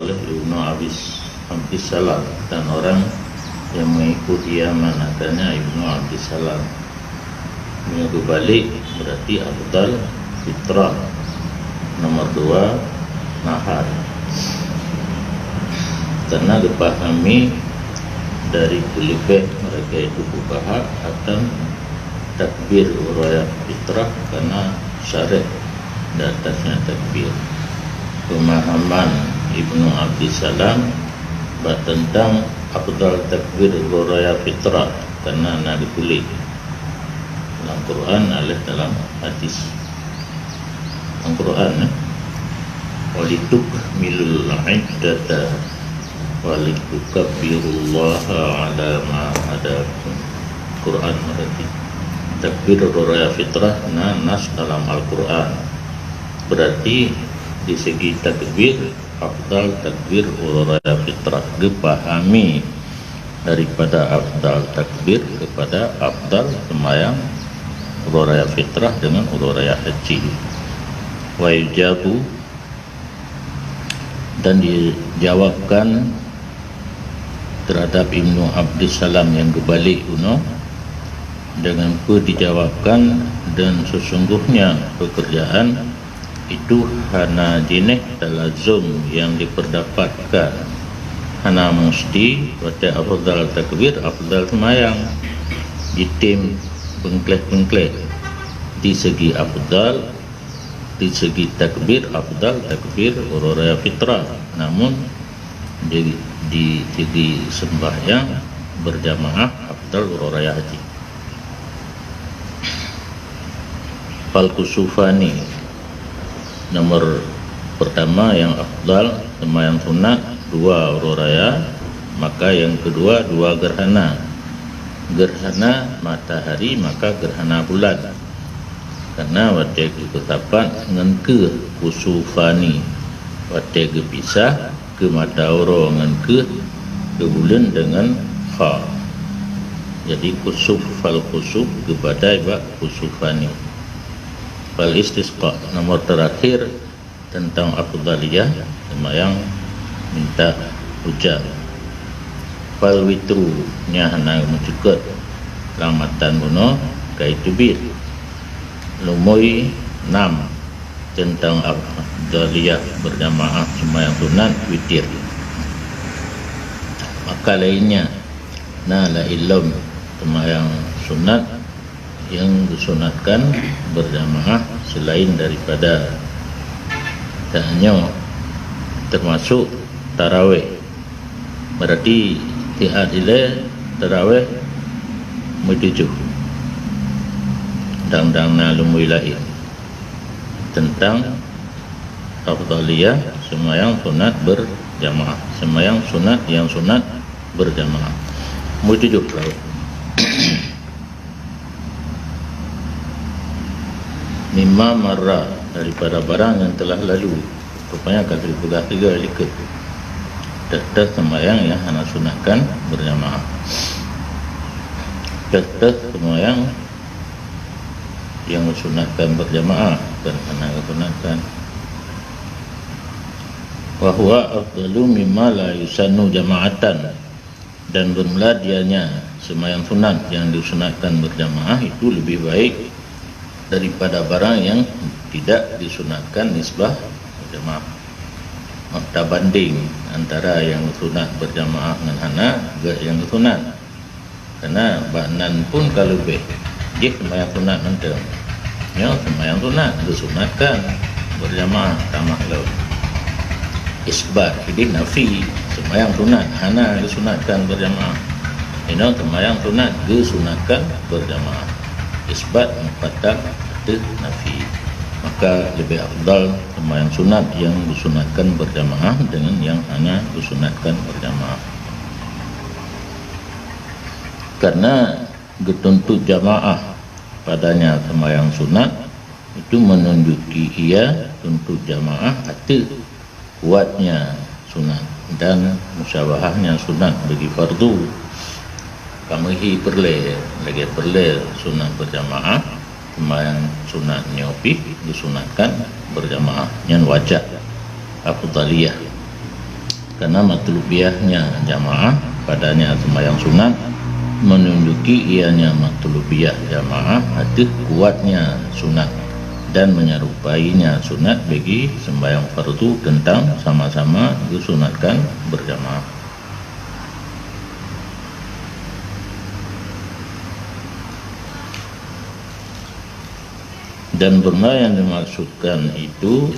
oleh Ibnu Abdis Salam dan orang yang mengikuti amanatannya Ibnu Abdis Salam. Minggu balik berarti afdal fitrah. Nomor 2 nahar. Karena dipahami dari kulibeh mereka itu fuqaha akan takbir uraya fitrah karena syariat di atasnya takbir. Pemahaman Ibnu Abdis Salam tentang afdal takbir uraya fitrah karena nak ditulis dalam Quran oleh dalam hadis Al-Quran walitukmilul iddata walitukabbirullaha ala ma hadakum. Quran berarti takbir raya fitrah nas dalam Al-Quran, berarti di segi takbir afdal takbir raya fitrah dipahami daripada afdal takbir kepada afdal sembahyang raya fitrah dengan raya haji. Wa yujabu, dan dijawabkan terhadap Ibnu Abdis Salam yang kebalik dengan dijawabkan, dan sesungguhnya pekerjaan itu hana jenis talazum yang diperdapatkan, hana mesti pada afdal takbir afdal semayang jitim pengklek di segi afdal, di segi takbir afdal takbir raya fitrah, namun di segi sembahyang berjamaah afdal raya haji. Fal kusufani, nomor pertama yang afdal sembahyang sunat 2 raya, maka yang kedua 2 gerhana. Gerhana matahari maka gerhana bulan, karena wadah ketapan dengan ke kusufani, wadah ke pisah ke matahari dengan ke bulan dengan kha. Jadi kusuf fal kusuf kepada ibak kusufani. Fal istisqa, nomor terakhir tentang afdaliyah sembahyang minta hujan. Fal witru nya hana mencukup lamatan buno kaitubir lumoi 6 tentang afdaliyah berjamaah sembahyang sunat witir. Maka lainnya la ilm sembahyang sunat yang disunatkan berjamaah selain daripada hanya termasuk tarawih, berarti tiap ile tarawih menuju dan nalumui lahir tentang afdaliyah sembahyang sunat berjamaah, sembahyang sunat yang sunat berjamaah. Menuju tarawih mimma marra, daripada barang yang telah lalu. Rupanya kalau dipegang 3 likat tetap sembahyang yang hana sunatkan berjamaah, tetap sembahyang yang sunatkan berjamaah dan hana sunatkan. Wa huwa afdalu mimma la yusannu jama'atan, dan bermula dianya sembahyang sunat yang disunatkan berjamaah itu lebih baik daripada barang yang tidak disunatkan nisbah berjamaah. Tak banding antara yang sunat berjamaah dengan hana yang sunat, karena banan pun kalau lebih dia sembahyang sunat nanti ya sembahyang sunat disunatkan berjamaah tamah lalu isbat, jadi nafi sembahyang sunat hana disunatkan berjamaah, ini sembahyang sunat disunatkan berjamaah, isbat muqaddam atau nafi. Maka lebih afdal sembahyang sunat yang disunatkan berjamaah dengan yang hanya disunatkan berjamaah, karena ketuntut jamaah padanya sembahyang sunat itu menunjuki ia tuntut jamaah atau kuatnya sunat dan musyabahahnya sunat bagi fardu. Kami perle sunat berjamaah, sembahyang sunat nyopi disunatkan berjamaah yang wajah afdaliyah. karena matlubiahnya jamaah padanya sembahyang sunat menunjuki ianya matlubiah jamaah ada kuatnya sunat dan menyerupainya sunat bagi sembahyang fardu tentang sama-sama disunatkan berjamaah. Dan bermula yang dimaksudkan itu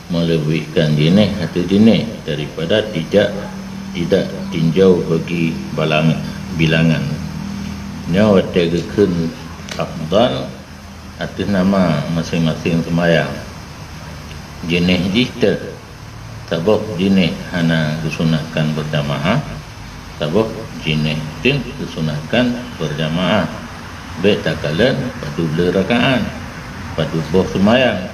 melebihkan jenis atau jenis daripada tidak tinjau bagi bilangan. Nyawa tegakan afdal atas nama masing-masing sembahyang. Jenis jita tabuk jenis hana disunatkan berjamaah, tabuk jenis tin disunatkan berjamaah. Baik takalan padu rakaat, padu boh sembahyang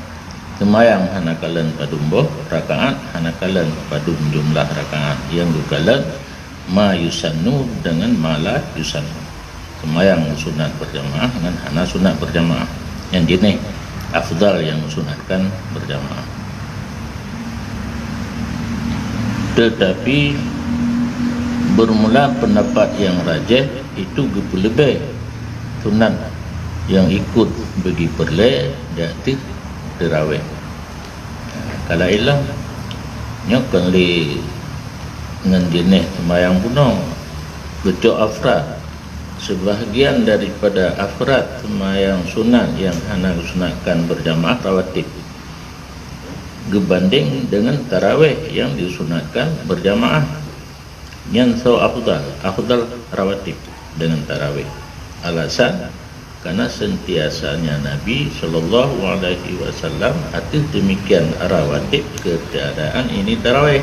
hana kalan padu boh rakaat, hana kalan padu jumlah rakaat yang dikalan ma yusannu dengan malah yusannu. Sembahyang sunat berjamaah dengan hana sunat berjamaah. Yang jenis afdal yang sunatkan berjamaah. Tetapi bermula pendapat yang rajih itu lebih sunat yang ikut bagi perle jatuh terawih. Kalau ilah nyokkan li dengan jenis sembahyang punong becok afrad. Sebahagian daripada afrad sembahyang sunat yang hana disunatkan berjamaah rawatib gebanding dengan tarawih yang disunatkan berjamaah yang afdal rawatib dengan tarawih. Alasan karena sentiasanya Nabi SAW atas demikian rawatib keadaan ini tarawih.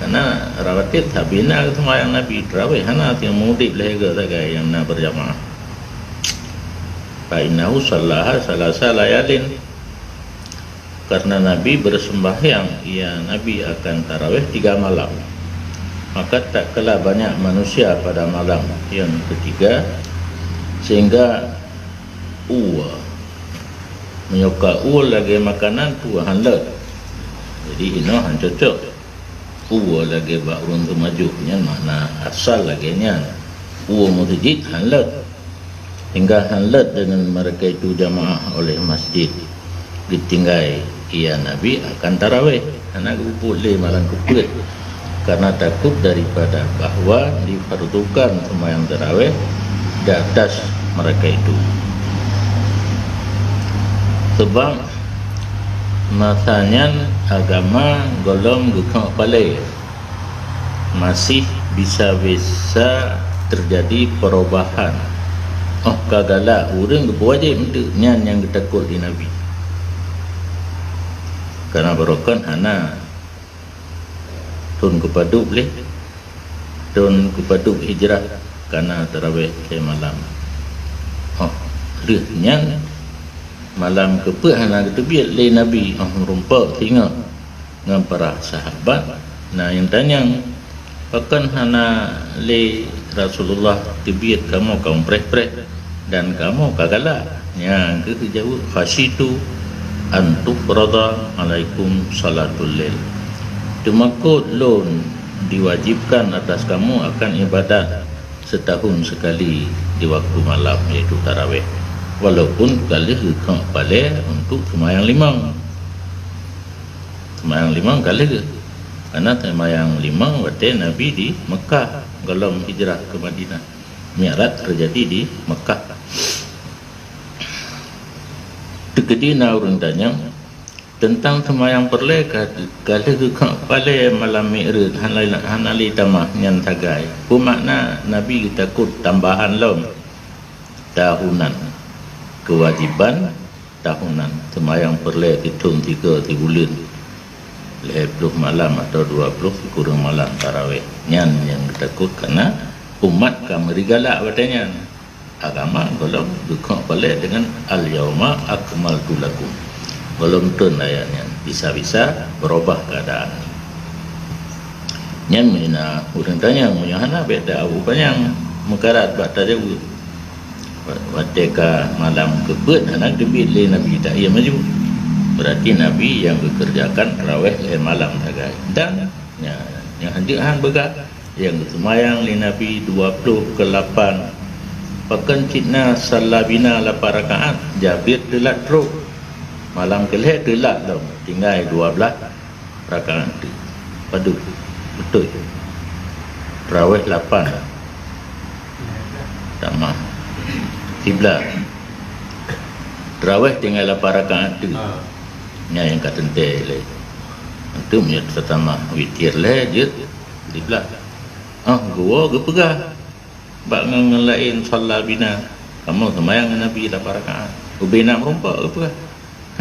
Karena rawatib tak bina sembahyang Nabi tarawih hana yang mudib lega sagai yang nak berjamaah. Fa innahu sallaha salasa layalin, karena Nabi bersembahyang Nabi akan tarawih 3 malam. Maka tak kalah banyak manusia pada malam yang ketiga sehingga menyuka lagi makanan tu hanlat. Jadi ini cocok lagi bakrun tu maju nya makna asal lagi nya masjid hanlat hingga hanlat dengan mereka itu jamaah oleh masjid ditinggai Nabi akan tarawih anak boleh malam kuput karena takut daripada bahawa difardukan sembahyang tarawih di atas mereka itu. Sebab masanya agama golong gekak palai masih bisa terjadi perubahan. Kagala orang wajib untuk yang takut di Nabi karena barokan hana tun kepadu boleh tun kepadu hijrah karena tarawih ke malam lihatnya malam kepe hana ketebit le Nabi merumpak tengok dengan para sahabat. Nah yang tanya pakan hana le Rasulullah tebit kamu preh dan kamu kagala yang kejauh khasyitu antufrada alaikum salatul lail. Tumakut lon diwajibkan atas kamu akan ibadat setahun sekali di waktu malam iaitu tarawih. Walaupun kali gekak balik untuk sembahyang limang kali ke karena sembahyang limang waktu Nabi di Mekah dalam hijrah ke Madinah. Mi'raj terjadi di Mekah. Tegedina orang tanya tentang sembahyang perle kali gekak balik malam Mi'raj hanali tamah nyan tagai. Bermakna Nabi takut tambahan lom tahunan kewajiban tahunan sembahyang perle hitung 3 bulan 20 malam atau 20 kurang malam tarawih yang takut karena umat kami galak katanya agama kalau dukung balik dengan al-yauma akmaltu lakum belum turun ayatnya bisa-bisa berubah keadaan yang mina orang tanya munyahana beda abu banyak mekarat bakta jauh Wadeka malam kebet anak debit le Nabi tak ia maju. Berarti Nabi yang bekerjakan tarawih malam tagai. Dan Ya, yang hendak begah yang semayang li Nabi 20 ke 8 pakan citna salabina 8 rakaat Jabir telat teruk malam kelih telat dah tinggal 12 rakaat tu padu betul tarawih 8 tak mah 11 tarawih tinggal 8 rakaat tu yang kata tentai lagi itu punya pertama witir lah je di belah gua gepegah bak dengan lain salat bina kamu semayang Nabi 8 rakaat ubina merompak gepegah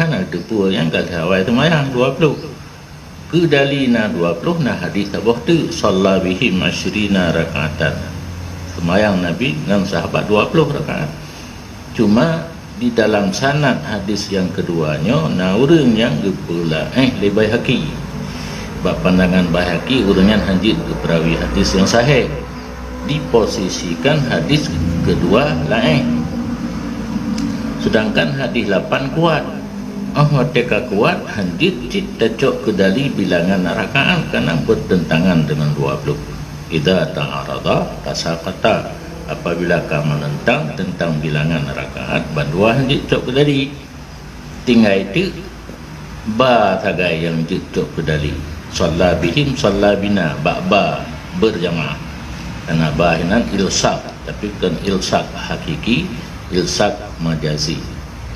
kan ada pun yang kata awal semayang 20 ke dalina 20 nah hadis abah tu salat bihim asyrina rakaatan semayang Nabi dengan sahabat 20 rakaat cuma di dalam sanad hadis yang keduanya orang yang gepula lebih haki bab pandangan Baihaqi urungan hadis ke perawi hadis yang sahih diposisikan hadis kedua lain sedangkan hadis 8 kuat mereka kuat hadis cocok ke dali bilangan rakaat karena bertentangan dengan 20 idza ta'arada tasaqata apabila kamu menentang tentang bilangan rakaat bandua hadis cocok ke dali tinggal itu ba tagai yang cocok ke dali Salat bihim salat bina ba'ba berjamaah karena bahinan ilsak tapi bukan ilsak hakiki ilsak majazi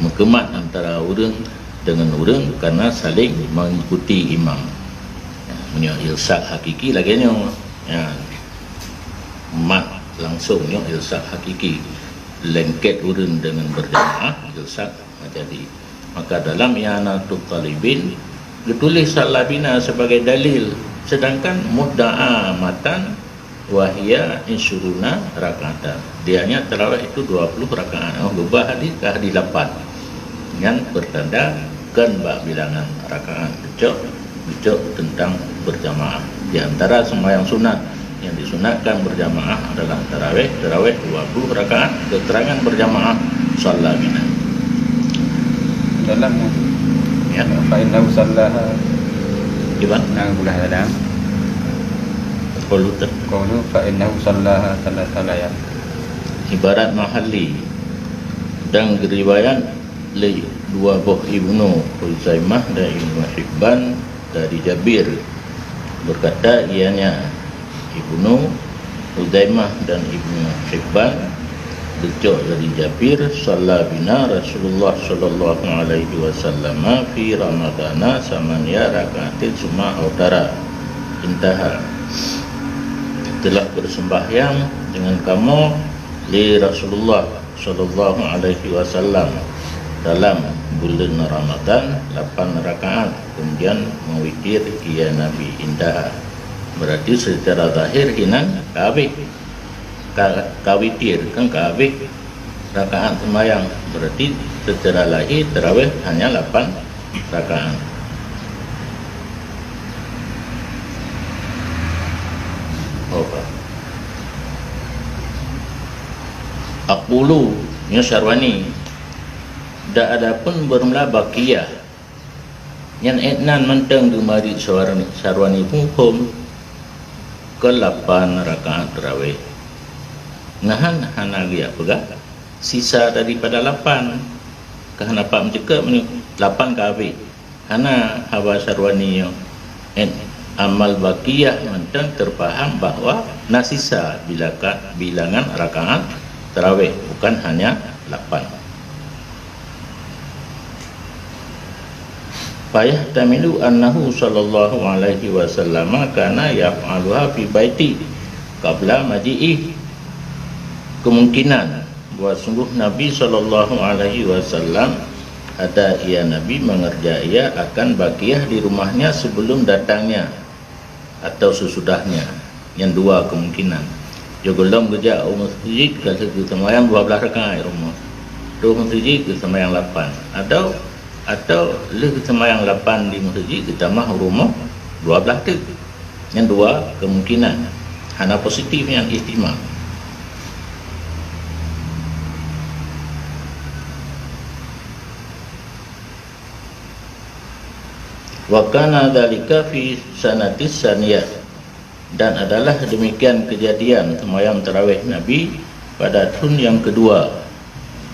mengemat antara orang dengan orang karena saling mengikuti imam punya ilsak hakiki laginya mat langsungnya ilsak hakiki lengket orang dengan berjamaah ilsak majazi maka dalam i'anatul talibin ditulis salabina sebagai dalil sedangkan mudda'a matan wahia insuruna rakaatan dianya tarawih itu 20 rakaat berubah hadis ke hadis 8 dengan bertanda kan bilangan rakaat becok tentang berjamaah di antara sembahyang sunat yang disunatkan berjamaah adalah tarawih 20 rakaat keterangan berjamaah salabina dalam ya fa'innahu sallaha gimana? Yang bulah dalam Qawlu fa'innahu sallaha salataya ibarat mahalli dan riwayat li dua buah Ibnu Huzaimah dan Ibnu Hibban dari Jabir berkata ianya Ibnu Huzaimah dan Ibnu Hibban Becok dari Jabir Salat bina Rasulullah sallallahu alaihi wasallam fi Ramadana samania rakaatin summa autara intaha telah bersembahyang dengan kamu li Rasulullah sallallahu alaihi wasallam dalam bulan Ramadan 8 rakaat kemudian mewitir ia Nabi intaha berarti secara zahir hinan kabeh kawitir kan kabeh rakaat sembahyang berarti secara lahir tarawih hanya 8 rakaat. Aqulu ya Syarwani dak ada pun bermula bakiyah yang etnan menteng gemari Syarwani hukum ke 8 rakaat tarawih ngahan hanagi apa sisa daripada 8 kehendak mencekak 8 kabeh hana hawa Syarwani yang amal bakiyah mentang terpaham bahawa nasisa bilangan rakaat tarawih bukan hanya 8 payah tamilu annahu sallallahu alaihi wasallam kana yaf'aluha fi baiti qabla maji'i kemungkinan bahawa sungguh Nabi sallallahu alaihi wasallam ada ia Nabi mengerjai akan bakiyah di rumahnya sebelum datangnya atau sesudahnya yang dua kemungkinan jogolom kerja masjid kalau kita sembahyang 12 rakaat rumah do masjid kita sembahyang 8 atau le kita sembahyang 8 di masjid kita mah rumah 12 tu yang dua kemungkinan hana positif yang ihtimal Wa kana dzalika fi sanatis saniyah, dan adalah demikian kejadian sembahyang tarawih Nabi pada tahun yang kedua.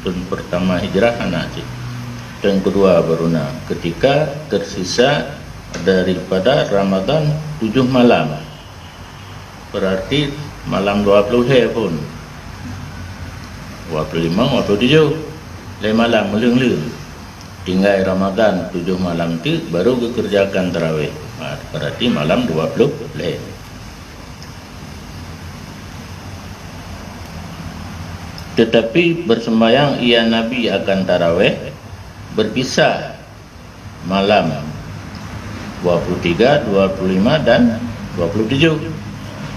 Tahun pertama hijrah anak cik. Tahun kedua baruna ketika tersisa daripada Ramadan 7 malam. Berarti malam 20 pun 25, 27 lain malam meleng-leng. Tinggal Ramadan 7 malam tu baru dikerjakan tarawih. Berarti malam 20 lain. Tetapi bersembahyang ia Nabi akan tarawih berpisah malam 23, 25 dan 27.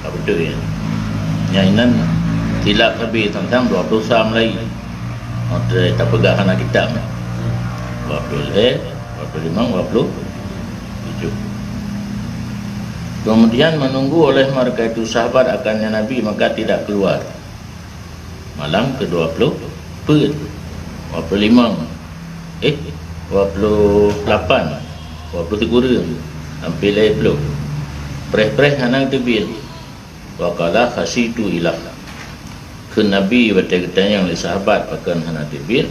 Apa betul ya? Yang ini tilap lebih tentang 20 sam lagi. Kita tak pegang anak kitab 20, 25, 27. Kemudian menunggu oleh mereka itu sahabat akannya Nabi, maka tidak keluar. Malam ke-20 25 28 23 hampir lain belum preh-preh hanang tebil waqala khasitu ilah ke Nabi berkata yang sahabat akan hanang tebil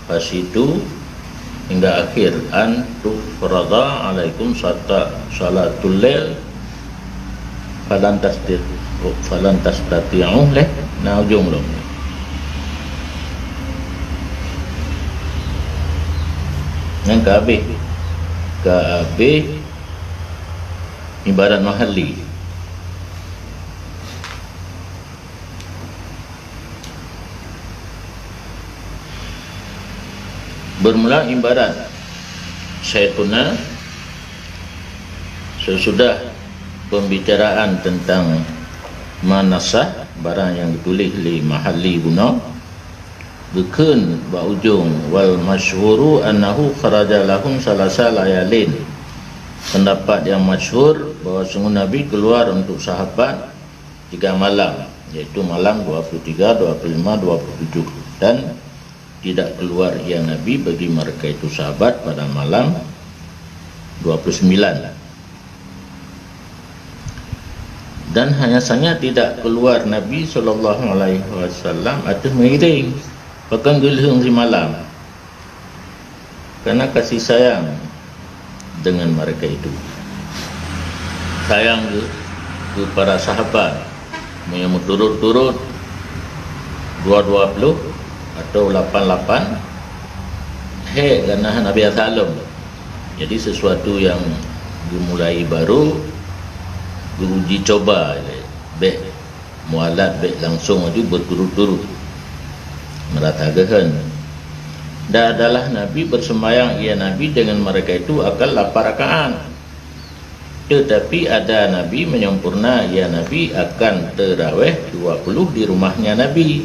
khasitu hingga akhir an tufrada alaikum salatul lail falan tastati'u leh na ujung belum. Yang KB ibarat mahalli. Bermula ibarat syaituna sesudah pembicaraan tentang manasah barang yang ditulis li mahalli guna Bekun ujung wal masyhuru annahu kharaja lahum salasa layalin. Pendapat yang masyhur bahawa sungguh Nabi keluar untuk sahabat 3 malam, iaitu malam 23, 25, 27, dan tidak keluar ia Nabi bagi mereka itu sahabat pada malam 29. Dan hanya saja tidak keluar Nabi SAW atau mengiring bahkan gelung di malam karena kasih sayang dengan mereka itu, sayang ke para sahabat yang turut-turut 220 atau 88 karena Nabi Sallam. Jadi sesuatu yang dimulai baru diuji coba baik mualat baik langsung itu berturut-turut meratakan. Dan adalah Nabi bersembahyang ia Nabi dengan mereka itu akan 8 rakaat. Tetapi ada Nabi menyempurna ia Nabi akan tarawih 20 di rumahnya Nabi.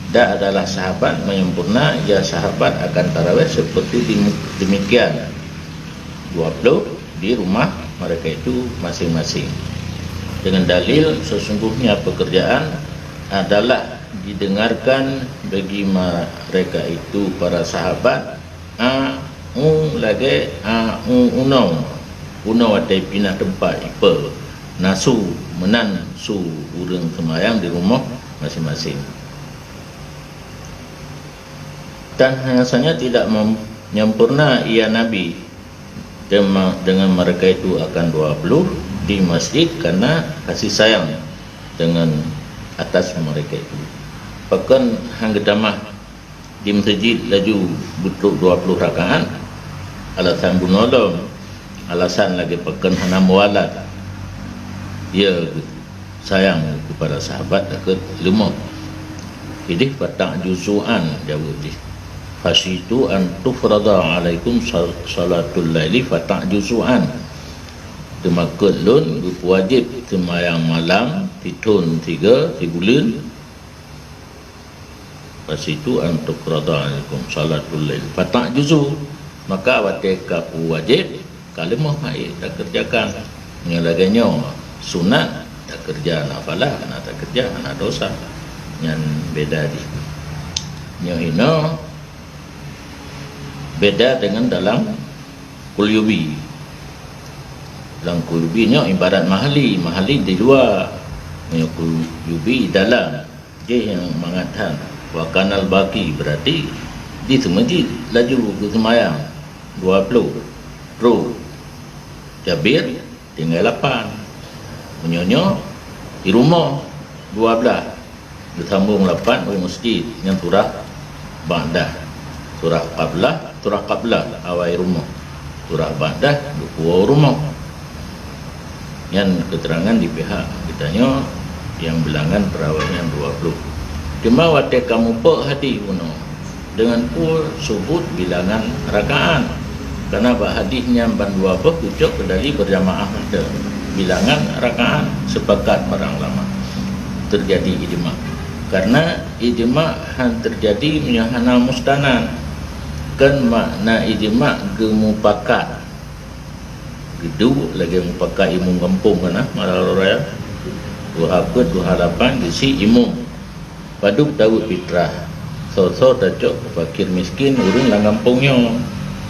Dan adalah sahabat menyempurna ia sahabat akan tarawih seperti demikian 20 di rumah mereka itu masing-masing. Dengan dalil sesungguhnya pekerjaan adalah didengarkan bagi mereka itu para sahabat unau atai pindah tempat ipa nasu menan su urang semayang di rumah masing-masing. Dan hanya tidak menyempurna ia Nabi dengan mereka itu akan 20 di masjid karena kasih sayang dengan atas mereka itu. Bahkan hang gedamah di masjid laju butuh 20 rakaat alasan bunolong, alasan lagi pekan hana mualat ya sayang kepada sahabat dekat lemah. Jadi patang juzuan jawab di fasitu an tufrada alaikum salatul laili patang juzuan demakut lun wajib sembahyang malam pitun 3 bulan. Fasitu untuk radha'alaikum salatul lail patah juzu, maka wateka wajib kalimah mai tak kerjakan yang laganya sunat tak kerja nafalah kena tak kerja kena dosa yang beda di yang ini beda dengan dalam kulyubi Lang kulubinya ibarat mahali di luar, yang kulubi dalam, dia yang mengatakan wa kanal baki, berarti di masjid laju ke semayang 20 Ro Jabir tinggal 8, menyonyo di rumah 12, bersambung 8 di masjid yang surah Ba'dah, surah qablah awal rumah, surah Ba'dah dua rumah. Yang keterangan di pihak kitanya yang bilangan perawatnya 20. Cuma waktu kamu pak hadis puno dengan pul sebut bilangan rakaat, karena hadisnya ban 20 kucuk kedali berjamaah ada bilangan rakaat, sepakat para ulama terjadi ijma. Karena ijma terjadi menyahana mustanad, kan makna ijma gemupakat gedung lagi mupakat imum kampung kana malah raya 28 gisi imum paduk Daud fitrah so tajok fakir miskin urang lang kampungnya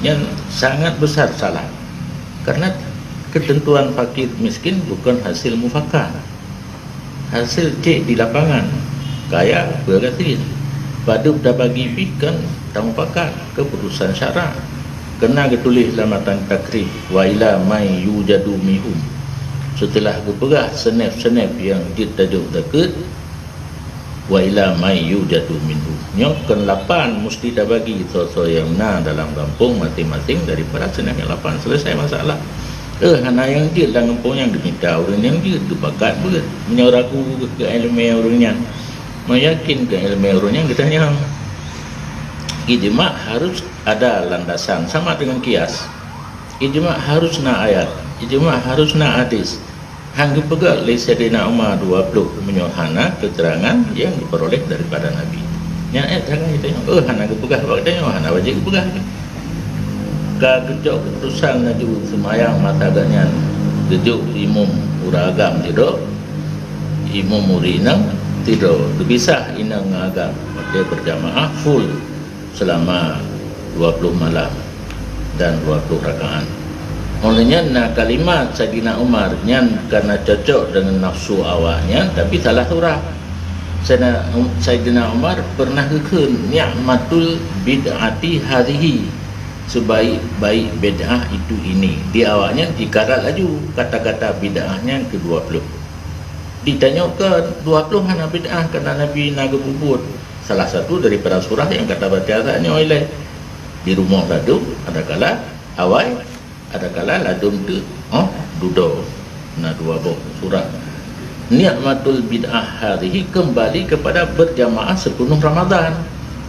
yang sangat besar salah, karena ketentuan fakir miskin bukan hasil mufakat, hasil cek di lapangan kaya berarti paduk dah bagi pikan tamu pakat keputusan syarak kena ketulis lamatan takrib wa ila may yujadu mihum, setelah kepegah senef-senef yang ditajuk takrib wa ila may yujadu minhum nyokan 8 mesti dah bagi so yang dalam kampung masing-masing daripada senef yang 8, selesai masalah. Hana yang dia dalam kampung yang diminta orang yang dia kebakat berat menyoraku ke ilmu orangnya, meyakin ke ilmu orangnya katanya ijma harus ada landasan sama dengan kias. Ijma harus na ayat, ijma harus na hadis. Hanggu pegal li Sayyidina Umar 20 menyohana keterangan yang diperoleh daripada Nabi. Yang ayat jangan kita hana kepegah waktunya hana wajib kepegah. Ka kejok keputusan naju semayang mata agaknya kejuk imum uragam tidak, imum urinang tidak, terpisah inang agam dia berjamaah full selama 20 malam dan 20 rakaat. Olehnya kalimat Sayyidina Umar nyan karena cocok dengan nafsu awaknya tapi salah surah. Sayyidina Umar pernah kekun ni'matul bid'ati hadhihi, sebaik-baik bid'ah itu ini. Di awaknya dikarat laju kata-kata bid'ahnya ke-20. Ditanya ke 20 hana bid'ah kena Nabi naga bubut. Salah satu daripada surah yang kata bacaannya oleh di rumah ladum ada kala awal, ada kala ladum tu dudo. Nah dua buah surah. Ni'matul bid'ah hadhihi kembali kepada berjamaah sepenuh Ramadan.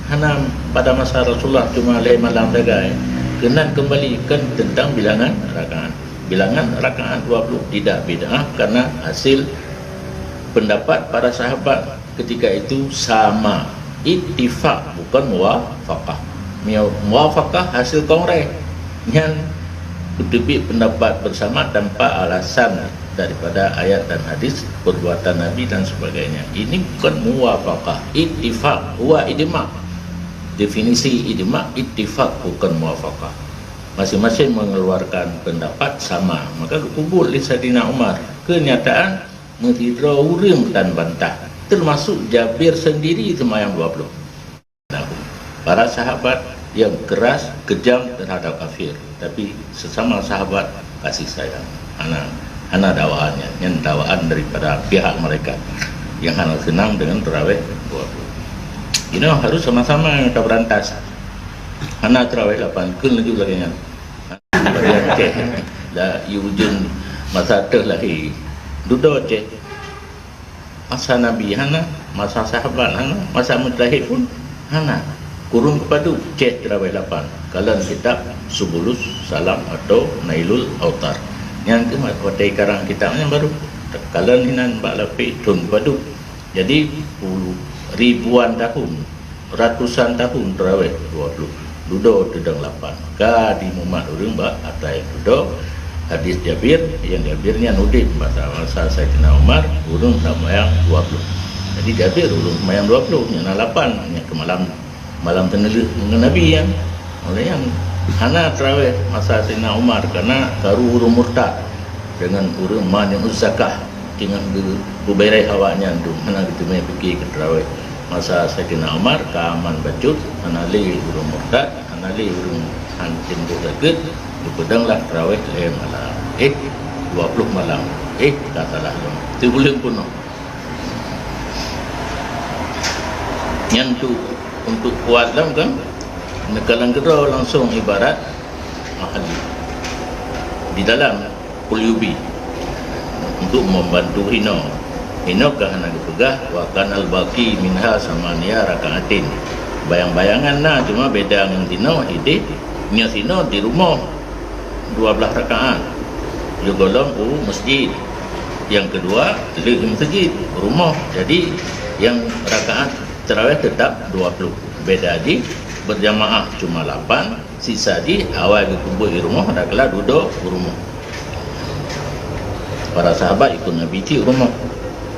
Hana pada masa Rasulullah cuma leh malam dagai. Kenan kembalikan tentang bilangan rakaat. Bilangan rakaat 20 tidak bid'ah karena hasil pendapat para sahabat ketika itu sama, ittifaq bukan muwafaqah. Muwafaqah hasil kongres yang berdebit pendapat bersama tanpa alasan daripada ayat dan hadis, perbuatan Nabi dan sebagainya. Ini bukan muwafaqah, ittifaq huwa ijma'. Definisi ijma' ittifaq bukan muwafaqah. Masing-masing mengeluarkan pendapat sama, maka kubur li Sayyidina Umar. Kenyataan menghidra urim dan bantah, termasuk Jabir sendiri semayang 20 tahun. Para sahabat yang keras, kejam terhadap kafir, tapi sesama sahabat kasih sayang. Hana dakwaannya, yang dakwaan daripada pihak mereka yang hana senang dengan terawih 20. Ini harus sama-sama kita berantas. Hana terawih 8 kun lagi lagi kan. Bagian cek dah yujun masa terlahir duduk cek masa Nabi hana, masa sahabat hana, masa mujtahid pun hana. Kurung kepada cek terawih 8 kalian kitab Subulus Salam atau Nailul Autar yang kemat pada karang kitabnya baru kalian hinan bak lapik tun padu. Jadi ribuan tahun, ratusan tahun terawih 20 duduk dedang 8 ka di mumat urang bak atai duduk hadis Jabir yang Jabirnya nudib masa Sayyidina Umar urang semayang 20. Jadi Jabir urang semayang 20 yang 8 yang ke malam tenelih dengan Nabi yang oleh yang hana terawih masa Sayyidina Umar karena baru urung murtad dengan urang man yang zakah dengan beberai hawanya tu mana kita mai pergi ke tarawih masa Sayyidina Umar kaman bacut anali urang murtad anali urang hancin berdekat dipedanglah tarawih malam 20 malam katalah tu bulan penuh yang tu untuk kuat dalam kan nekalan kedua langsung ibarat ahli di dalam kuliubi untuk membantu hino kahana dipegah wa kanal baqi minha samania rakaatin bayang-bayangan nah cuma beda dengan tino nya sino di rumah 12 rakaat juga dalam masjid yang kedua di masjid rumah jadi yang rakaat tarawih tetap 20 beda di berjamaah cuma 8 sisa di awal kumpul di rumah adalah duduk di rumah para sahabat ikut Nabi di rumah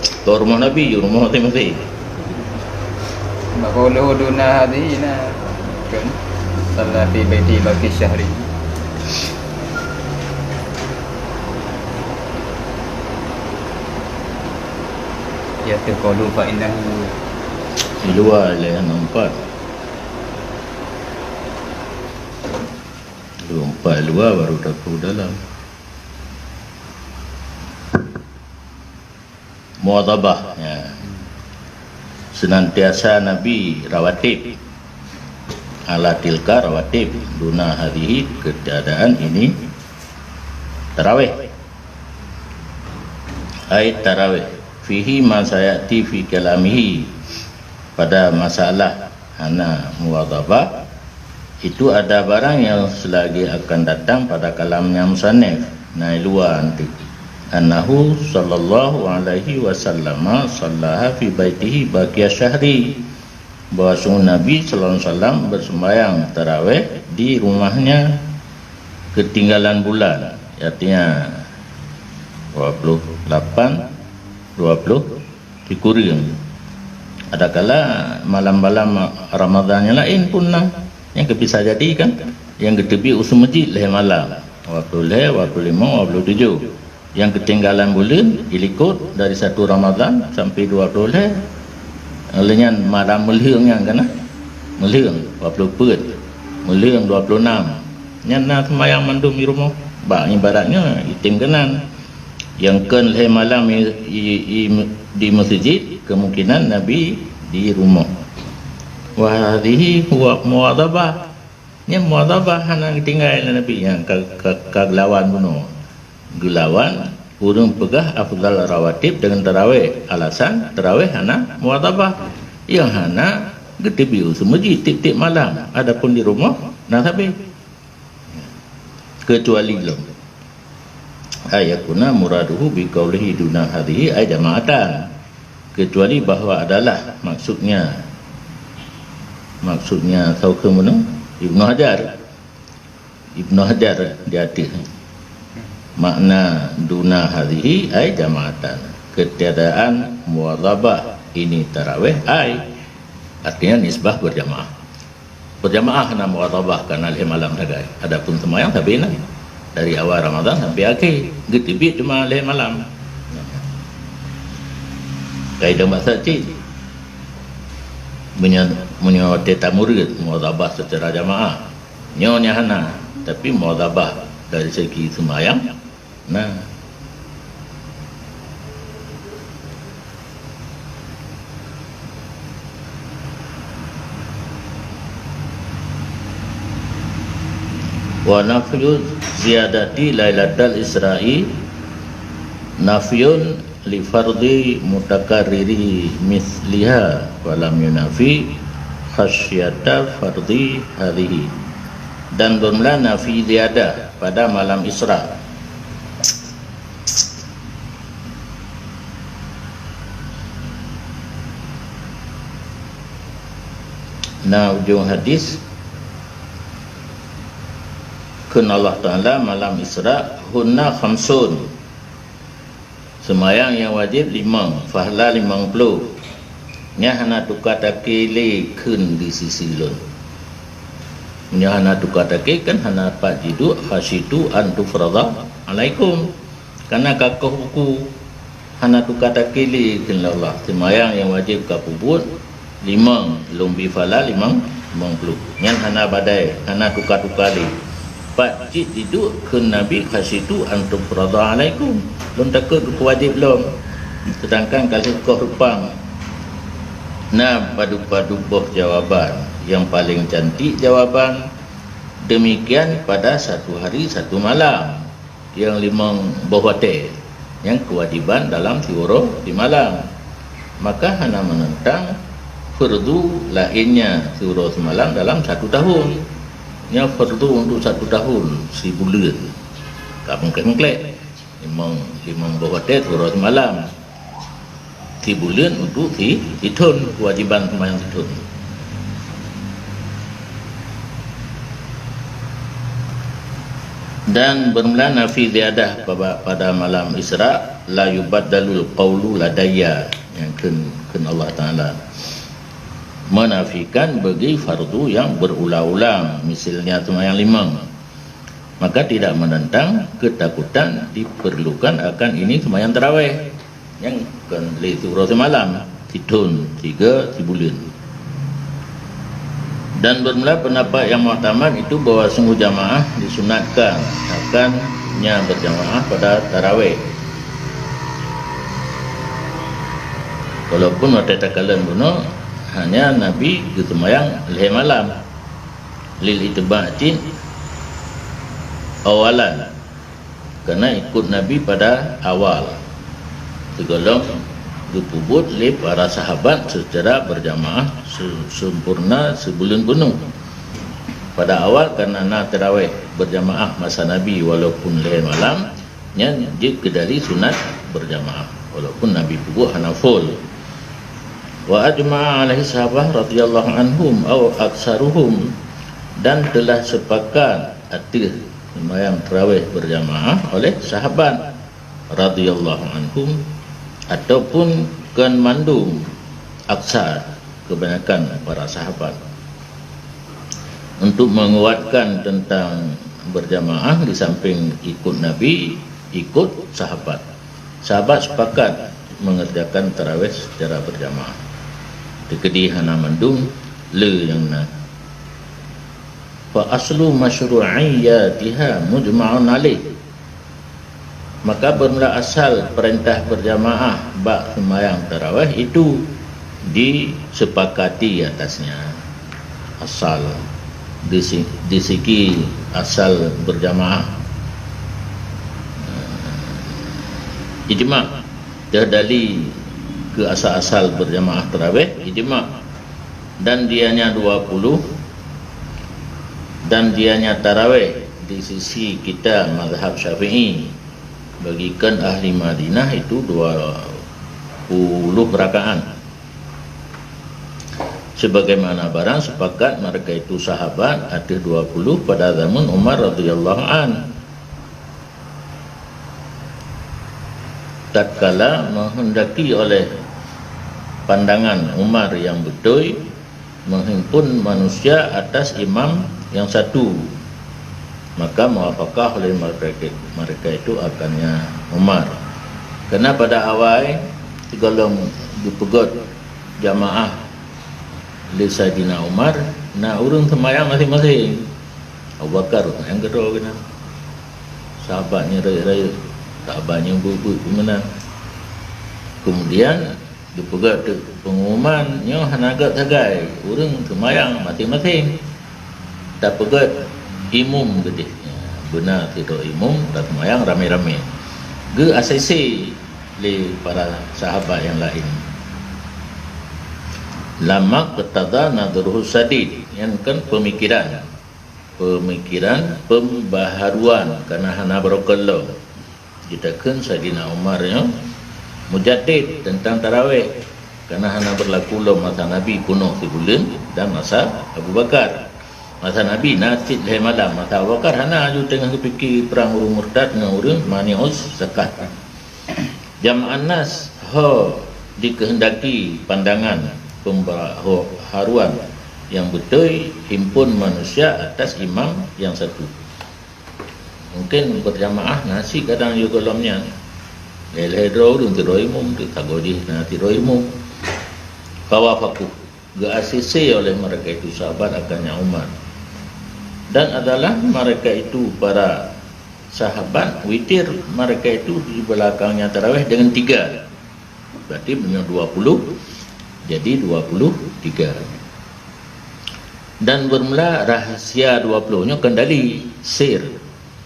ke rumah Nabi di rumah masing-masing Maqulu duna hadina kan salat fi baiti baqi syahri ya taqulu fa innahu di luar lah nampak luar baru tahu dalam muadabah ya. Senantiasa Nabi rawatib ala tilka rawatib duna hadihi keadaan ini tarawih ay tarawih fihi ma sayati fi kalamihi pada masalah hana muadabah itu ada barang yang selagi akan datang pada kalamnya musannif naik luar nanti annahu sallallahu alaihi wasallam sallaha fi baitihi baqiya syahri bahwa Nabi sallallahu alaihi wasallam bersembahyang tarawih di rumahnya ketinggalan bulan artinya 28 20 dikurang adakala malam-malam Ramadannya lain pun yang bisa jadi kan yang ketepi usul masjid lah malam waktu 5 27 yang ketinggalan bulan ilikut dari 1 Ramadan sampai 20 lenyan malam melihung yang kena melihung 20 pet melihung 26 nyana semayang mandum di rumah bak ibaratnya itim kenan yang ken leh malam di masjid kemungkinan Nabi di rumah wa hadhihi huwa muadabah nya muadabah hana tinggal Nabi yang kaglawan bunuh gelawan urang pegah afdal rawatib dengan tarawih alasan tarawih hana muadabah yang hana getebi semedi tip-tip malam adapun di rumah nak habis kecuali belum ayakuna muraduhu bi qaulihi duna hadhihi ay jama'atan kecuali bahawa adalah maksudnya Sauke mana Ibnu Hajar di atas makna duna hadhihi ay jama'atan ketiadaan muadhabah ini tarawih ay artinya nisbah berjamaah na muadhabah karena malam sagai adapun sembahyang sabina dari awal Ramadan sampai akhir getibit cuma malam kaidah bahasa cik menyo teta murid muadhabah secara jamaah nyonya hana tapi muadhabah dari segi sembahyang nah wa nafyu ziyadati lailatul isra'i nafyun li fardhi mutakarriri misliha wa lam yunafi khasyata fardhi hadhihi dan bermula nafi ziyadah pada malam Isra nah ujung hadis kun Allah Ta'ala malam Isra hunna khamsun semayang yang wajib 5 fahla 50 nya hana tukatake le kun di sisi lun nya hana tukatake kan hana pajidu khasitu an tufrada alaikum Karena kakuh buku hana tu kata kili kin Allah semayang yang wajib kapubut limang lumbi fala limang puluh yang hana badai hana tukar-tukar li pak cik diduk ke Nabi khasitu antum radha alaikum belum takut wajib belum. Sedangkan kalau kau rupang nah padu-padu boh jawaban yang paling cantik jawaban demikian pada satu hari satu malam yang limang bohwate yang kewajiban dalam tiworo di malam, maka hana menentang fardu lainnya tiworo semalam dalam 1 tahun yang fardu untuk 1 tahun 1000 bulan kapeng-kapeng limang bohwate tiworo semalam 10 bulan untuk ditun kewajiban sembahyang ditun. Dan bermula nafi ziyadah pada malam Isra la yubaddalul qawlu ladayya yang ken Allah Ta'ala menafikan bagi fardu yang berulang-ulang misalnya sembahyang limang, maka tidak menentang ketakutan diperlukan akan ini sembahyang tarawih yang kan li surah semalam ditun 3 bulan. Dan bermula pendapat yang muhtamad itu bahawa sungguh jamaah disunatkan akannya berjamaah pada tarawih. Walaupun waktu takalan bunuh hanya Nabi sembahyang leh malam lil itba'in awalan karena ikut Nabi pada awal segolong dipubut oleh para sahabat secara berjamaah sempurna sebulan penuh pada awal karena nak tarawih berjamaah masa Nabi walaupun leh malam nya dia kedari sunat berjamaah walaupun Nabi pubut hana full. Wa ajma'a alaihi sahabah radhiyallahu anhum aw aksaruhum dan telah sepakat atas sembahyang tarawih berjamaah oleh sahabat radhiyallahu anhum ataupun kan mandum aksar kebanyakan para sahabat untuk menguatkan tentang berjamaah di samping ikut Nabi ikut sahabat sepakat mengerjakan tarawih secara berjamaah dikedi hana mandum le yang na fa aslu masyru'iyyatiha mujma'un alaih. Maka bermula asal perintah berjamaah bak sembahyang tarawih itu disepakati atasnya asal di segi asal berjamaah ijma' terdali ke asal-asal berjamaah tarawih ijma' dan dianya 20 dan dianya tarawih di sisi kita mazhab Syafi'i bagikan ahli Madinah itu 20 rakaat sebagaimana barang sepakat mereka itu sahabat ada 20 pada zaman Umar radhiyallahu an tatkala menghendaki oleh pandangan Umar yang betul menghimpun manusia atas imam yang satu, maka muafakah oleh mereka itu akannya Umar. Kerana pada awal segala dipegot jamaah li Sayyidina Umar nak urung sembahyang masing-masing. Abu Bakar yang kedua kena sahabatnya raya-raya sahabatnya buat mana. Kemudian dipegot pengumumannya hanagat sagai urung sembahyang masing-masing. Tak pegot imum gede benar tidak imum tak semayang ramai-ramai ge asesi li para sahabat yang lain lama ketada nadruhu sadid yang kan pemikiran pembaharuan karena hana barokallah kita kan Sayyidina Umar ya mujaddid tentang tarawih karena hana berlaku lo masa Nabi kuno sebulan dan masa Abu Bakar. Masa Nabi nasid leh malam masa Abu Bakar hana aju tengah fikir perang urung murtad dengan urung manius zakat. Jama'an nas dikehendaki pandangan pembaharuan yang betul himpun manusia atas imam yang satu. Mungkin berjamaah nasi kadang juga dalamnya Lelehedro dun tiroimum tu tagodi na tiroimum kawafaku ga-asisi oleh mereka itu sahabat akannya Umar, dan adalah mereka itu para sahabat witir, mereka itu di belakangnya tarawih dengan 3, berarti benar 20, jadi 23. Dan bermula rahasia 20 nya kendali sir.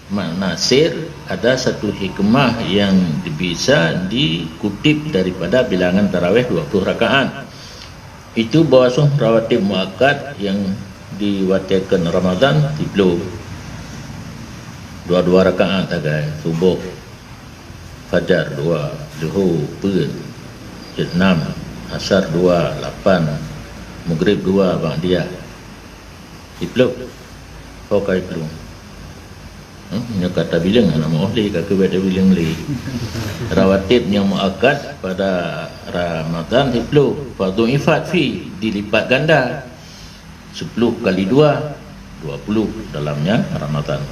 Makna sir ada satu hikmah yang bisa dikutip daripada bilangan tarawih 20 rakaat. Itu bahawasanya rawatib muakkad yang diwatikan Ramadan 30. 22 rakaat tagai subuh, fajar 2, zuhur 6, asar 2, 8, maghrib 2, ba'diyah 30. Kau kai perlu nya kata bilang anak mohli kakak beda bilang li rawatib yang muakkad pada Ramadan 10, fardu ifat fi dilipat ganda 10 kali 2 20 dalamnya Ramadan.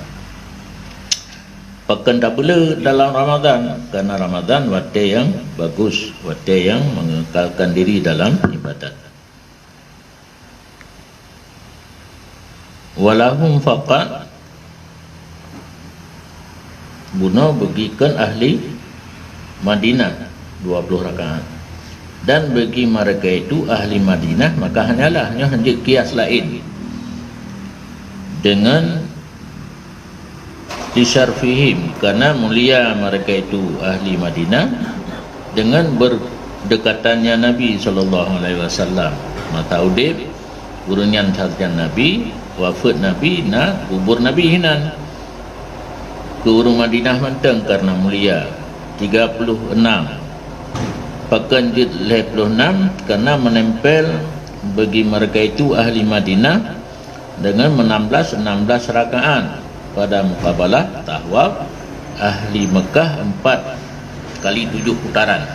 Pakan double dalam Ramadan, karena Ramadan waktu yang bagus, waktu yang mengekalkan diri dalam ibadat. Walahum faqat bunuh bagikan ahli Madinah 20 rakaat, dan bagi mereka itu ahli Madinah maka hanyalah hanya kias lain dengan disyarfihim, karena mulia mereka itu ahli Madinah dengan berdekatannya Nabi SAW. Mata udib gurunyan sarjan Nabi, wafat Nabi na kubur Nabi hinan ke urung Madinah manteng karena mulia 36. Pakan jid 56 karena menempel bagi mereka itu ahli Madinah dengan 16 rakaat pada mukabalah tahwaf ahli Mekah 4 kali 7 putaran.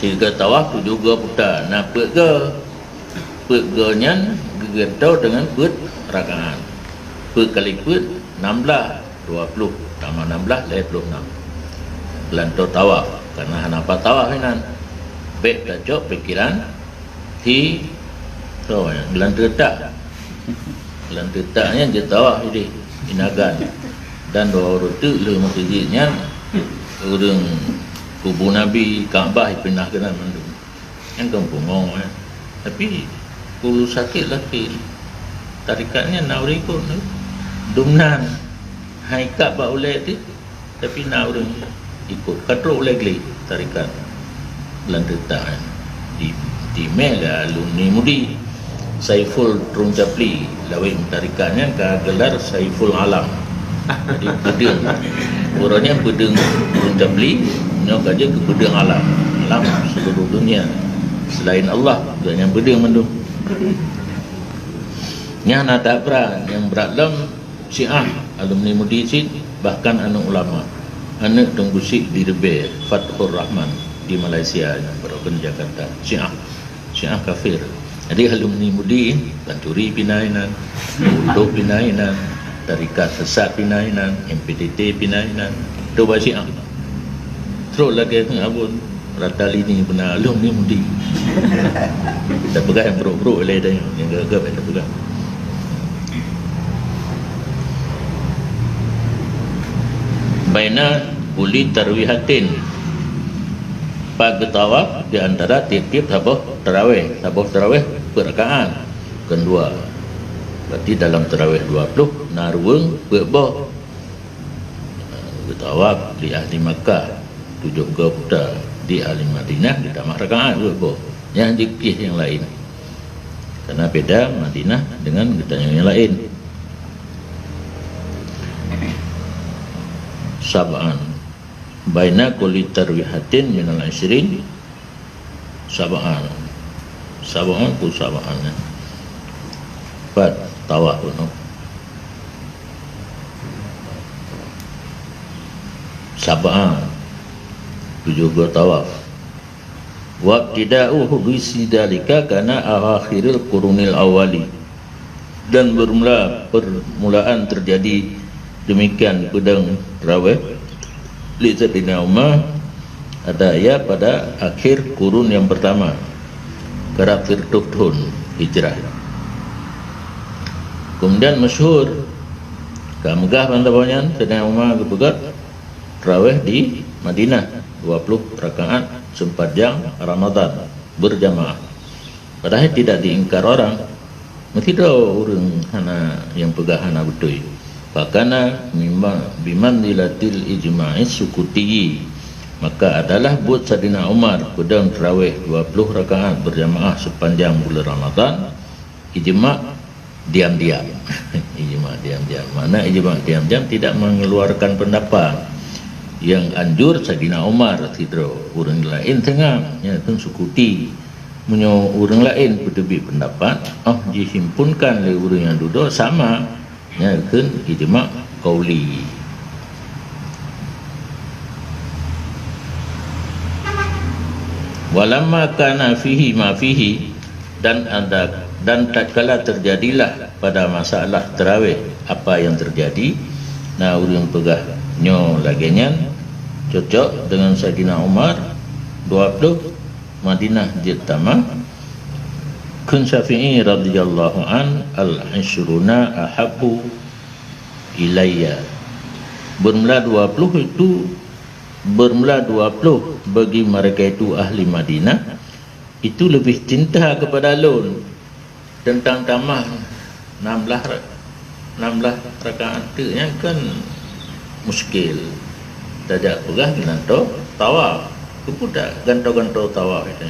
3 tawaf 7 putar. Nah peganya gegetau dengan put rakaat. Kali put 16 20 tambah 16 26. Gelantau tawaf karena kenapa tawaf ini baik tajok pikiran di so gelantau tak gelantau taknya dia tawaf ini inagan, dan dua orang tu le masjidnya orang kubur Nabi Kaabah pindah ke dalam mandung yang kampung tapi kulu sakit lagi tarikatnya nak ikut dumnan haikat ba oleh tu, tapi nak orang ikut katrok lagi tarikat lantai di mega alumni mudi Saiful Trung Japli lawin tarikatnya ke gelar Saiful Alam. Jadi bedeng orangnya bedeng Trung Japli nyok aja ke bedeng alam seluruh dunia selain Allah yang bedeng mendung nya nata pra yang beratlam Syiah alumni Mudisin, bahkan anak ulama anak Tunggusik di Rebe Fathur Rahman di Malaysia yang berokan Jakarta. Syiah kafir. Jadi alumni Mudi Pancuri pinainan, Utuh pinainan, Tarikat Sesat pinainan, MPTT pinainan, itu Syiah. Terus lagi abun Ratali ni benar alumni Mudi. Kita pegang yang bro-bro oleh dia yang gagap kita pegang. Baina buli tarwihatin pagi tawaf di antara tiap-tiap sabah tarawih berrakaat kedua, berarti dalam tarawih 20 naruang berbah bertawaf di ahli Makkah 7 putar, di ahli Madinah ditambah rakaat berbah yang dikih yang lain, karena beda Madinah dengan yang lain. Sab'an baina kulli tarwihatin minal isrin sab'an ku sab'an pat tawaf no sab'an 7 tawaf wa tida'uhu bisidalika kana akhiril qurunil awali, dan permulaan terjadi demikian pedang tarawih li Sayyidina Umar ada ayat pada akhir kurun yang pertama Karafir Tuhtun hijrah. Kemudian masyhur Megah bantabanyan Sayyidina Umar kepegat tarawih di Madinah 20 rakaat sepanjang Ramadan berjamaah. Padahal tidak diingkar orang. Mesti dah orang hana yang pegah hana betul. Fakana biman dilatil ijma'i sukuti. Maka adalah buat Sayyidina Umar pada tarawih 20 rakaat berjamaah sepanjang bulan Ramadan ijma' diam-diam. Ijma' diam-diam. Mana ijma' diam-diam tidak mengeluarkan pendapat. Yang anjur Sayyidina Umar tidro orang lain tengah ya tu sukuti menyo orang lain berdebi pendapat dihimpunkan oleh orang yang duduk sama ya kan ijma' qauli. Walamma kana fihi ma fihi dan tatkala terjadilah pada masalah tarawih apa yang terjadi, nah orang pegah nyo laginya cocok dengan Sayyidina Umar 20 Madinah jitama kun Syafi'i radhiyallahu an al-ishruna ahabbu ilayya. Bermula 20 itu bermula 20 bagi mereka itu ahli Madinah itu lebih cinta kepada lun tentang tamah 16 rakaat tu yang kan muskil tajak pegah ganto tawaf tu dah ganto tawaf itu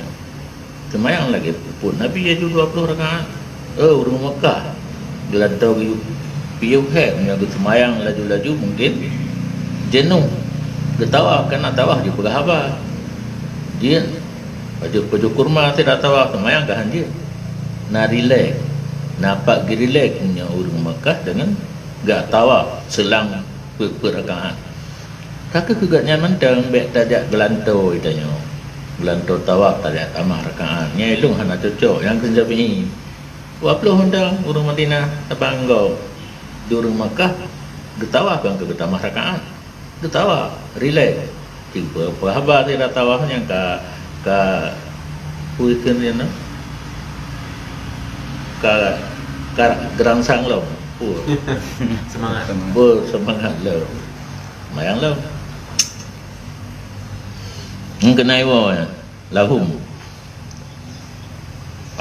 semayang lagi pun Nabi ya 20 rakaat orang Mekah ganto piu he punya semayang laju-laju mungkin jenuh getawaf kan nak tawaf di pegah apa dia baju kurma tidak tawaf semayang kahan dia nak relax nampak relax punya orang Mekah dengan gak tawaf selang perakaat. Kakak kegatnya mentang baik tajak gelanto itanya. Gelanto tawaf tajak tamah rakaat. Nyelung hana cocok yang Syafi'i. 20 hendak urang Madinah tabanggo. Di urang Makkah getawaf kan ke tamah rakaat. Getawaf relax. Tiba apa habar dia tawafnya ka puikan dia nak. Ka gerangsang lo. Semangat. Semangat lo. Mayang lo. Kenai wa lahum.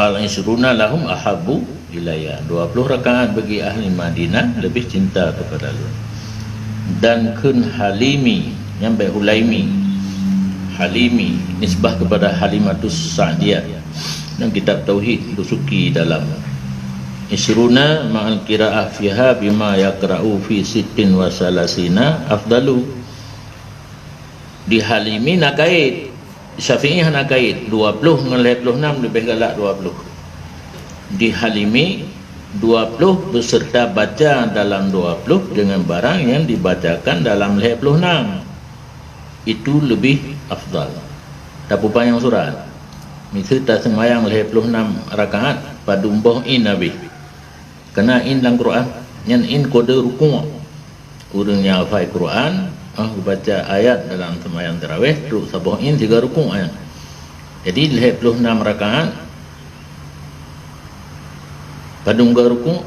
Al-isruna lahum ahabbu ilayya. 20 rakaat bagi ahli Madinah lebih cinta kepada lu. Dan kun Halimi yang baik Hulaimi. Halimi nisbah kepada Halimatus Sa'diyah. Dan kitab tauhid dusuki dalam isruna ma'al qira'ah fiha bima yaqra'u fi sittin wa salasina afdalu. Di Halimi nak kait, Syafi'i nak kait 20 dengan 26 lebih galak 20. Di Halimi 20 beserta baca dalam 20 dengan barang yang dibacakan dalam 26 itu lebih afdal. Tak panjang surat. Misal tak semayang 26 rakaat pada umboh in Nabi. Kena in dalam Quran yang in kode rukuk orang yang hafal Quran baca ayat dalam sembahyang tarawih terus sabah in 3 rukuk ayat. Jadi 26 rakaat pada rukuk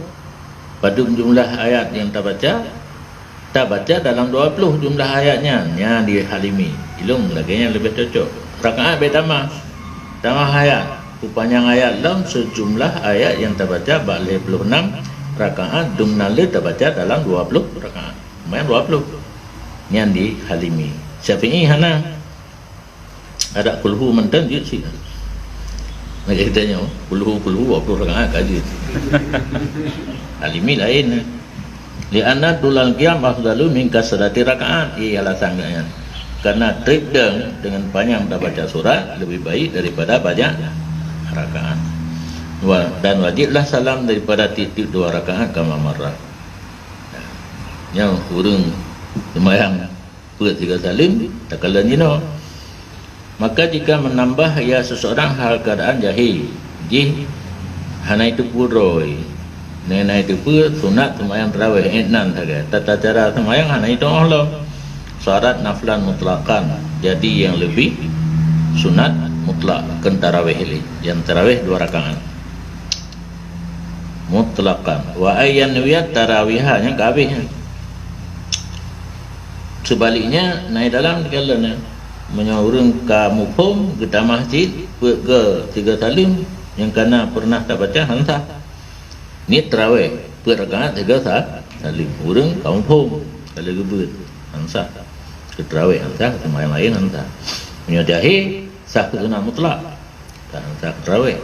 pada jumlah ayat yang tak baca dalam 20 jumlah ayatnya yang di Halimi ilung lagi yang lebih cocok rakaat bertambah ayat panjang ayat dalam sejumlah ayat yang terbaca 26 rakaat dumnale terbaca dalam 20 rakaat. Main 20 yang di Halimi. Syafi'i hana ada kulhu mentan dia sih. Nak kitanya kulhu 20 rakaat kaji. Halimi lain. Li'anna tulal qiyam afdalu min kasrati rakaat. Alasan dia. Karena trip dengan panjang baca surat lebih baik daripada banyak rakaat. Dan wajiblah salam daripada titik 2 rakaat kama marrah. Yang urang sembahyang perut 3 salim tak kala nino. Maka jika menambah ya seseorang hal keadaan jahil, hana itu puroi. Nena itu pun sunat sembahyang tarawih enan saja. Tata cara sembahyang hana itu Allah. syarat naflan mutlaqan, jadi yang lebih sunat mutlak kan tarawih ini, yang tarawih 2 rakaat mutlaqan. Wa ayyan wiyat tarawihnya kabehnya. Sebaliknya naik dalam dikalanya menyurung ka mufhum ke masjid ke 3 salim yang kana pernah tak baca hansa ni tarawih 2 rakaat 3 salim urang ka mufhum kalau gebut hansa ke tarawih hansa ke sembahyang lain hansa menyadahi sah sunat mutlak hansa ke tarawih.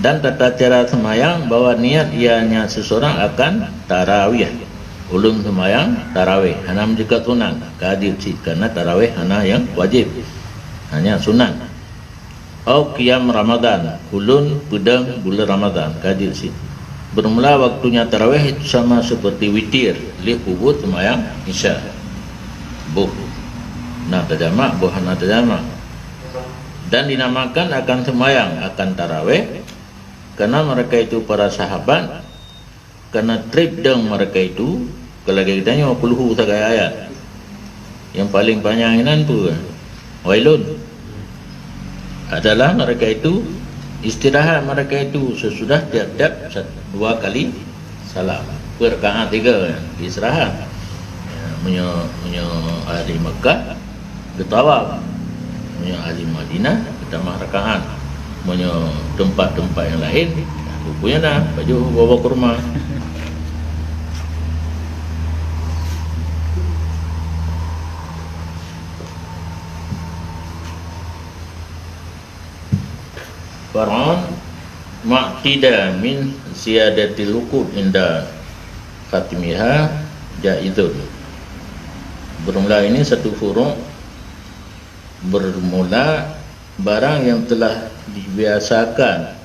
Dan tata cara sembahyang bahwa niat ianya seseorang akan tarawih ulun sembahyang tarawih hana juga sunat kadir si karena tarawih hana yang wajib hanya sunat. Au qiyam Ramadan ulun pedang bulan Ramadan kadir si bermula waktunya tarawih itu sama seperti witir li hubut sembahyang isya buh nah tajamak buh hana tajamak dan dinamakan akan sembahyang akan tarawih karena mereka itu para sahabat karena trip deng mereka itu kalau kita tanya 50 sagai ayat yang paling panjang inan tu wailun adalah mereka itu istirahat mereka itu sesudah tiap-tiap 2 kali salam per rakaat 3 istirahat punya ahli Mekah bertawaf punya ahli Madinah bertambah rakaat punya tempat-tempat yang lain punya dah baju bawa ke rumah. Far'an ma'tida min siyadatil wuqud inda khatimiha jaizun. Bermula ini satu furu' bermula barang yang telah dibiasakan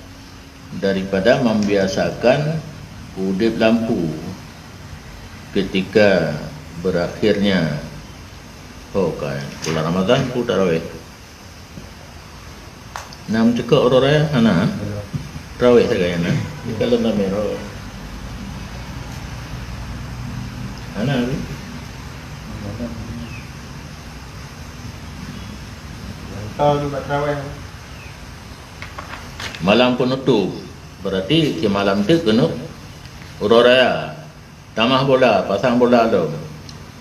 daripada membiasakan udip lampu ketika berakhirnya bulan Ramadan ku tarawih. Nam cekak orang raya hana tarawih sagayana kalau nama rawih hana tahu juga tarawih malam penutup berarti ke malam tu kena orang raya tamah bola pasang bola alam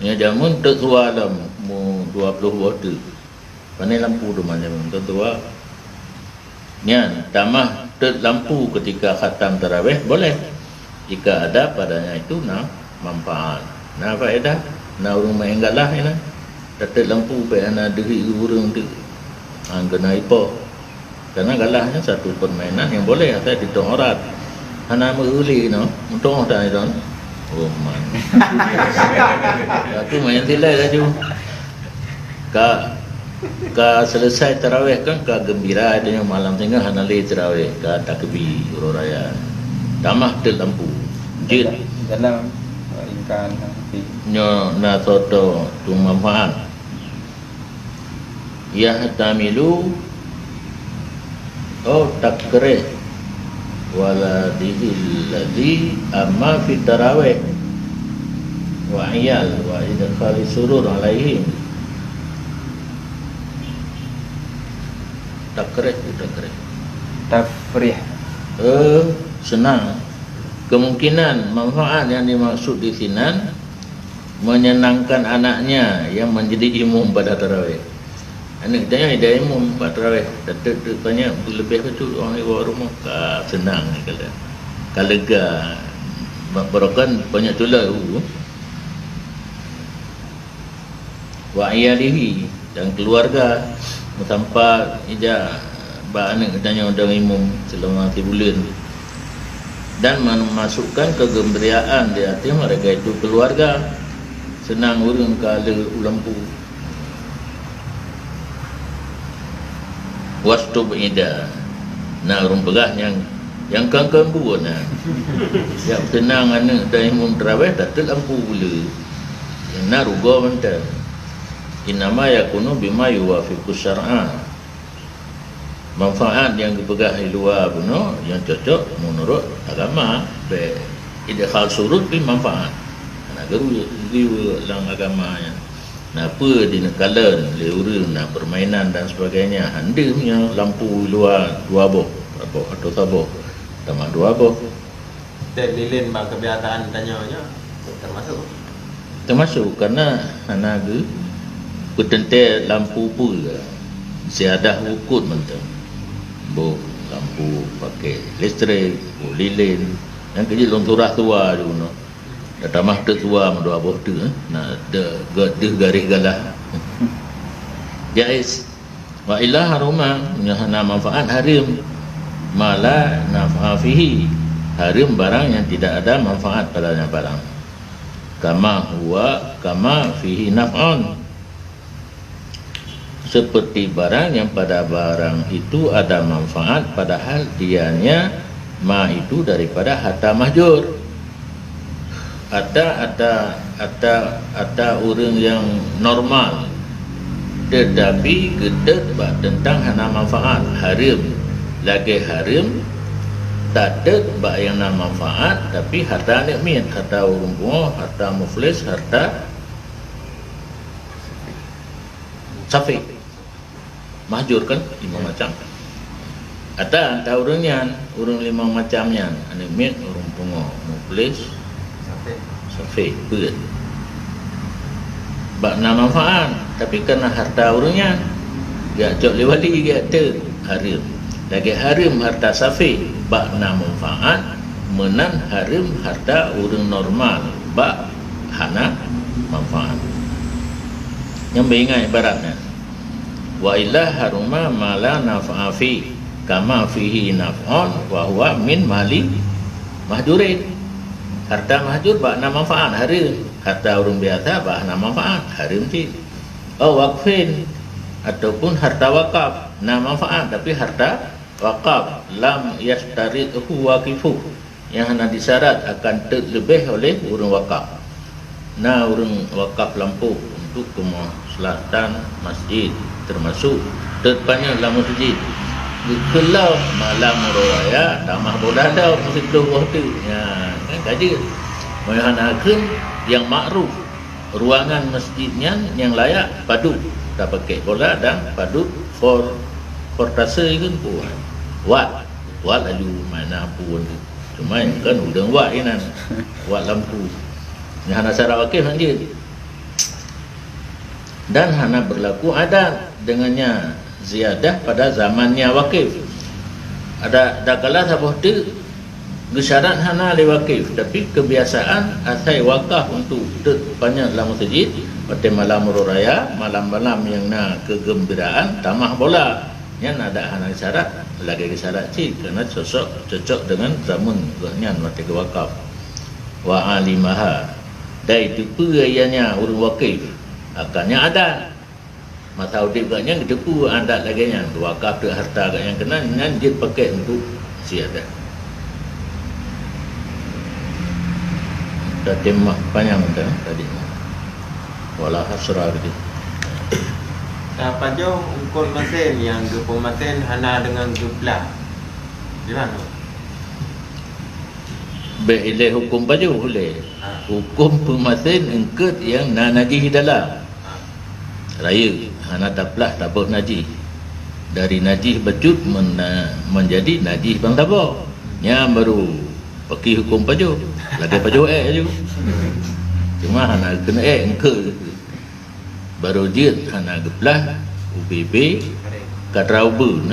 ni jamun tak suar alam mu 20 watt panai lampu tu macam tua nian tamah tak lampu ketika khatam tarawih boleh jika ada padanya itu nak manfaat nak faedah nak urang menggalah ina tak lampu pe ana diri urang tu kena ipo karena galahnya satu permainan yang boleh saya ditong orat hana meuli no untuk dah itu oh man aku main silai laju ka selesai tarawih kan ka gembira adanya malam tengah hana le tarawih ka takbir raya tamah tel lampu jid dalam ingkan nyo na toto tu manfaat ya tamilu takrih waladihi alladhi amma fi tarawih wa iyal wa idkhali surur alaihim takrih tafrih senang kemungkinan manfaat yang dimaksud di sini menyenangkan anaknya yang menjadi imam pada tarawih. Anak tanya ada imam pada tarawih datuk banyak lebih betul orang bawa rumah senang kalau lega berakan banyak tulah wa iyalihi dan keluarga sampai ija ba anak tanya undang imam selama 3 bulan dan memasukkan kegembiraan di hati mereka itu keluarga senang urang kala lampu wastu ida nak urang pegah yang kangkang buat nah yang senang anak dah imam tarawih tak lampu pula yang nak ruga mentah inama yakunu bima yuwafiqu syar'a manfaat yang dipegah di luar puno yang cocok menurut agama be idkhal surut bi manfaat ana guru lang agamanya Napa di nekalan leurun nak permainan dan sebagainya, handa punya lampu luar 2 boh atau saboh tamak 2 boh Dan lilin bang kebiasaan tanyanya termasuk kerana hanaga petentai lampu pun siadah ukut mentang boh lampu pakai listrik lilin yang kerja lonturah tua tu no tamah tua dua boh tu nak de garis galah jais wa illa haruma hana manfaat harim mala nafa fihi, harim barang yang tidak ada manfaat padanya barang, kama fihi naf'un, seperti barang yang pada barang itu ada manfaat padahal dianya ma itu daripada harta mahjur. Ada orang yang normal tetapi gedek tentang hana manfaat harim, lagi harim tak ada bak yang nak manfaat tapi harta nikmat, harta orang tua, harta muflis, harta safi mahjur kan 5 macam. Ada orangnya orang 5 macamnya, nikmat, orang tua, muflis, safi berat bak nak manfaat tapi kerana harta orangnya dia cok lewali dia ada harim. Lagi harim harta safi bak na manfaat menan harim harta orang normal bak hana manfaat. Yang beringat ibaratnya wa illa haruma mala naf'a fi kama fihi naf'un wa huwa min mali mahjurin. Harta mahjur bak na manfaat harim, harta orang biasa bak na manfaat harim ti. Waqfin ataupun harta wakaf na manfaat tapi harta wakaf lam yastaridhu waqifu, yang hanya disyarat akan terlebih oleh orang wakaf. Nah orang wakaf lampu untuk kemaslahatan masjid termasuk terpanjang dalam masjid. Kalau malam raya tamah bodada mesti keluar tu. Ya, kan kaji. Mohanakeun yang makruf ruangan masjidnya yang layak padu tak pakai bola dan padu portase kan buat wat laju mana pun tu cuma kan udang wat inan wat lampu ni hana cara wakif saja dan hana berlaku adat dengannya ziyadah pada zamannya wakif. Ada kala sabah tu gesyarat hana li wakif tapi kebiasaan asai wakaf untuk banyak dalam masjid pada malam raya, malam-malam yang nak kegembiraan tamah bola yang ada hana syarat lagi syarat cik kerana cocok dengan zaman gahnya waktu wakaf wa alimaha dai tu ianya urus wakif akannya ada masa udip gaknya kedepu adat lagi yang wakaf tu harta gak yang kena yang dia pakai untuk siadat. Dah temak panjang kan tadi. Wala hasra gitu. Apa jauh ukul mesin yang gepo mesin hana dengan jumlah di mana? Beileh hukum baju boleh. Hukum pemasin engket yang najis dalam. Raya hana taplah tabuh najis. Dari najis bejut menjadi najis bang tabuh. Nya baru pakai hukum baju. Lagi baju je. Cuma hana kena engket. Baru dia hana geplah UBB kadra ubun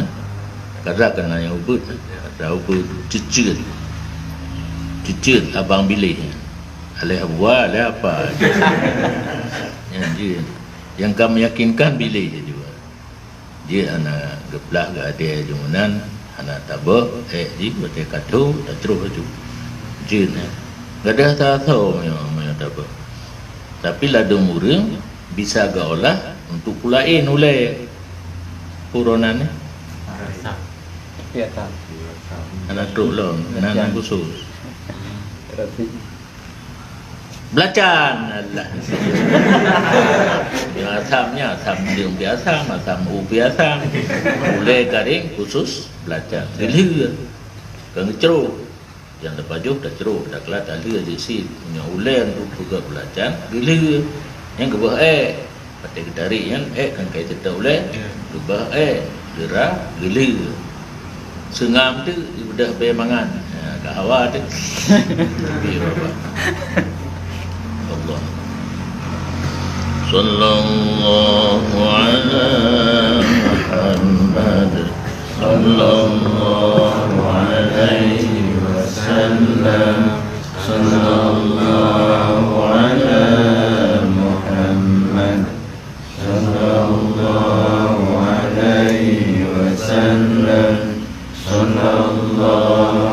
kadra kena yang ubun kadra ubun cicit abang bilih alih buat alih apa yang dia yang kami yakinkan bilih je juga dia hana geplah gak ada jumunan hana tabah di betul katu tak terus tu jin gak ada tahu yang tabah tapi ladung murang bisa gak olah untuk pulain oleh corona ni. Biasa. Anak truk lah, anak khusus. Belacan Allah. Yang asamnya asam dia biasa, asam biasa. Oleh garing khusus belacan. Gila. Kan ceruk. Yang dapat jauh dah ceruk, dah kelat ada di sini. Punya oleh untuk juga belacan. Gila. Yang kebah Pakai tarik kan kan kai tetap boleh. Ya. Lubah gerah geli. Sengam tu udah bayar mangan. Kat awal tu. Biar apa. Allah. Sallallahu ala Muhammad. Sallallahu alaihi wasallam. Sallallahu ala Muhammad. Sallallahu alaihi wasallam. Sallallahu